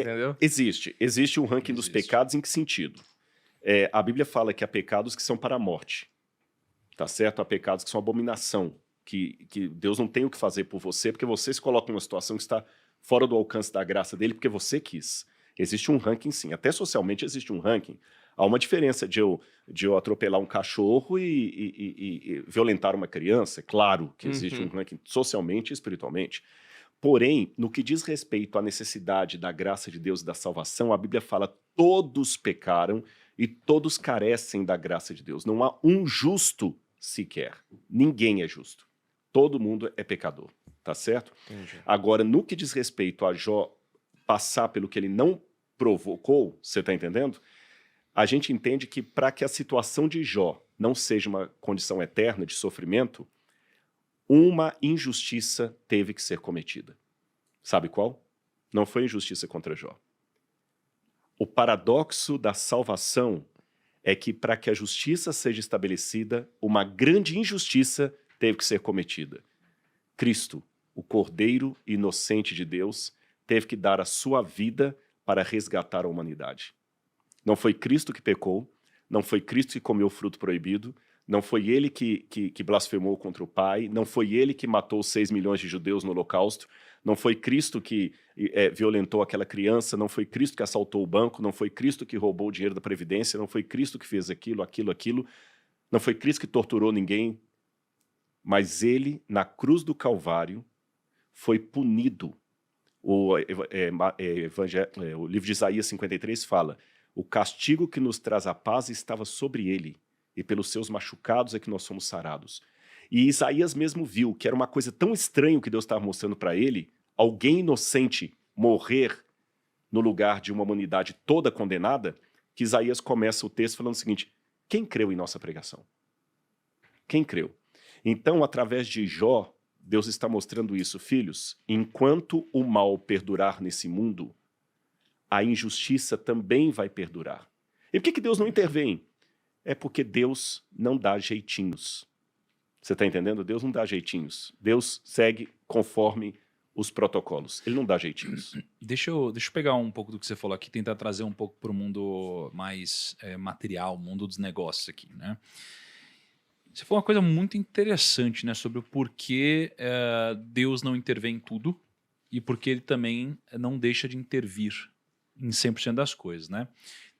entendeu? Existe um ranking dos pecados em que sentido? A Bíblia fala que há pecados que são para a morte, tá certo? Há pecados que são abominação, que Deus não tem o que fazer por você, porque você se coloca numa situação que está fora do alcance da graça dele, porque você quis. Existe um ranking, sim. Até socialmente existe um ranking. Há uma diferença de eu atropelar um cachorro e violentar uma criança. É claro que existe um ranking socialmente e espiritualmente. Porém, no que diz respeito à necessidade da graça de Deus e da salvação, a Bíblia fala: todos pecaram e todos carecem da graça de Deus. Não há um justo sequer. Ninguém é justo. Todo mundo é pecador, tá certo? Entendi. Agora, no que diz respeito a Jó passar pelo que ele não provocou, você está entendendo? A gente entende que para que a situação de Jó não seja uma condição eterna de sofrimento, uma injustiça teve que ser cometida. Sabe qual? Não foi injustiça contra Jó. O paradoxo da salvação é que para que a justiça seja estabelecida, uma grande injustiça teve que ser cometida. Cristo, o Cordeiro inocente de Deus, teve que dar a sua vida para resgatar a humanidade. Não foi Cristo que pecou, não foi Cristo que comeu o fruto proibido, não foi ele que blasfemou contra o Pai, não foi ele que matou 6 milhões de judeus no Holocausto, não foi Cristo que violentou aquela criança, não foi Cristo que assaltou o banco, não foi Cristo que roubou o dinheiro da Previdência, não foi Cristo que fez aquilo, não foi Cristo que torturou ninguém, mas ele, na cruz do Calvário, foi punido. O livro de Isaías 53 fala: o castigo que nos traz a paz estava sobre ele, e pelos seus machucados é que nós somos sarados. E Isaías mesmo viu que era uma coisa tão estranha que Deus estava mostrando para ele, alguém inocente morrer no lugar de uma humanidade toda condenada, que Isaías começa o texto falando o seguinte: quem creu em nossa pregação? Quem creu? Então, através de Jó, Deus está mostrando isso. Filhos, enquanto o mal perdurar nesse mundo, a injustiça também vai perdurar. E por que Deus não intervém? É porque Deus não dá jeitinhos. Você está entendendo? Deus não dá jeitinhos. Deus segue conforme os protocolos. Ele não dá jeitinhos. Deixa eu pegar um pouco do que você falou aqui, tentar trazer um pouco para o mundo mais material, mundo dos negócios aqui, né? Você falou uma coisa muito interessante, né, sobre o porquê Deus não intervém em tudo e porque ele também não deixa de intervir em 100% das coisas, né?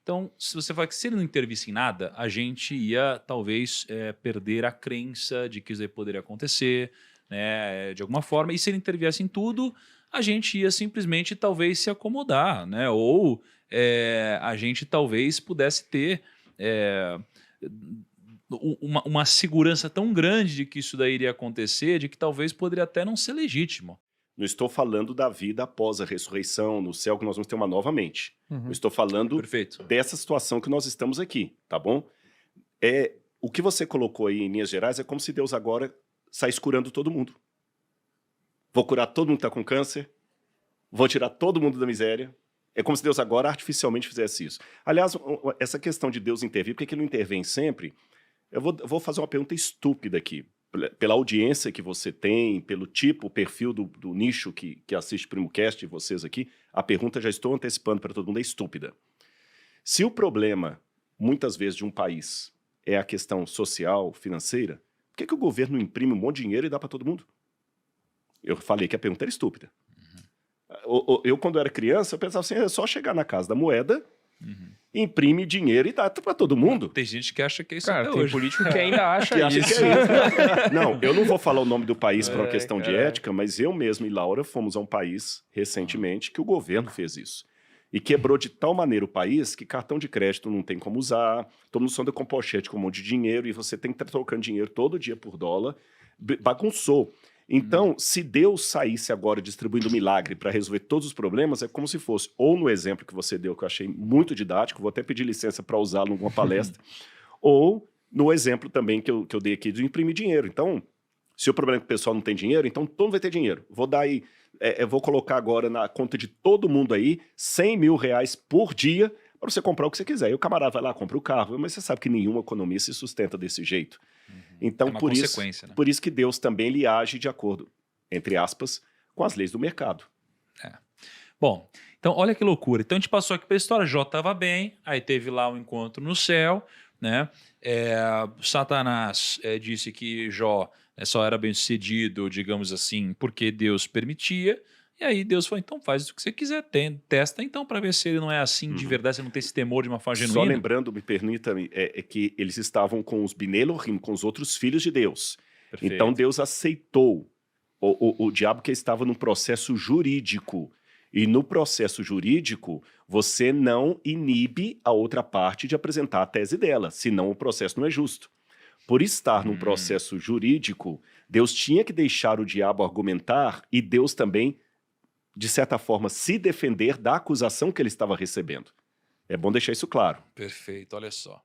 Então, se você fala que se ele não intervisse em nada, a gente ia talvez perder a crença de que isso aí poderia acontecer, né, de alguma forma, e se ele interviesse em tudo, a gente ia simplesmente talvez se acomodar, né? Ou a gente talvez pudesse ter uma segurança tão grande de que isso daí iria acontecer, de que talvez poderia até não ser legítimo. Não estou falando da vida após a ressurreição, no céu, que nós vamos ter uma nova mente. Eu estou falando dessa situação que nós estamos aqui, tá bom? O que você colocou aí em linhas gerais é como se Deus agora saísse curando todo mundo. Vou curar todo mundo que está com câncer, vou tirar todo mundo da miséria. É como se Deus agora artificialmente fizesse isso. Aliás, essa questão de Deus intervir, por que ele não intervém sempre? Eu vou fazer uma pergunta estúpida aqui. Pela audiência que você tem, pelo tipo, perfil do nicho que assiste PrimoCast e vocês aqui, a pergunta, já estou antecipando para todo mundo, é estúpida. Se o problema, muitas vezes, de um país é a questão social, financeira, por que o governo não imprime um monte de dinheiro e dá para todo mundo? Eu falei que a pergunta era estúpida. Eu, quando era criança, eu pensava assim, é só chegar na Casa da Moeda, imprime dinheiro e dá para todo mundo. Tem gente que acha que é isso. Cara, tem político que ainda acha isso. Não, eu não vou falar o nome do país por uma questão de ética, mas eu mesmo e Laura fomos a um país recentemente que o governo fez isso. E quebrou de tal maneira o país que cartão de crédito não tem como usar, todo mundo só anda com pochete com um monte de dinheiro e você tem que estar trocando dinheiro todo dia por dólar. Bagunçou. Então, se Deus saísse agora distribuindo milagre para resolver todos os problemas, é como se fosse, ou no exemplo que você deu, que eu achei muito didático, vou até pedir licença para usá-lo em alguma palestra, ou no exemplo também que eu dei aqui de imprimir dinheiro. Então, se o problema é que o pessoal não tem dinheiro, então todo mundo vai ter dinheiro. Vou dar aí, vou colocar agora na conta de todo mundo aí 100 mil reais por dia para você comprar o que você quiser. E o camarada vai lá, compra o carro, mas você sabe que nenhuma economia se sustenta desse jeito. Então, por isso que Deus também ele age de acordo, entre aspas, com as leis do mercado. Bom, Então, olha que loucura. Então, a gente passou aqui pela história, Jó estava bem, aí teve lá um encontro no céu, né? Satanás disse que Jó só era bem-sucedido, digamos assim, porque Deus permitia. E aí Deus falou, então faz o que você quiser, testa então para ver se ele não é assim de verdade, se não tem esse temor de uma forma genuína. Só lembrando, me permita-me, que eles estavam com os Bnei Elohim, com os outros filhos de Deus. Perfeito. Então Deus aceitou o diabo, que estava num processo jurídico. E no processo jurídico, você não inibe a outra parte de apresentar a tese dela, senão o processo não é justo. Por estar num processo jurídico, Deus tinha que deixar o diabo argumentar e Deus também, de certa forma, se defender da acusação que ele estava recebendo. É bom deixar isso claro. Perfeito, olha só.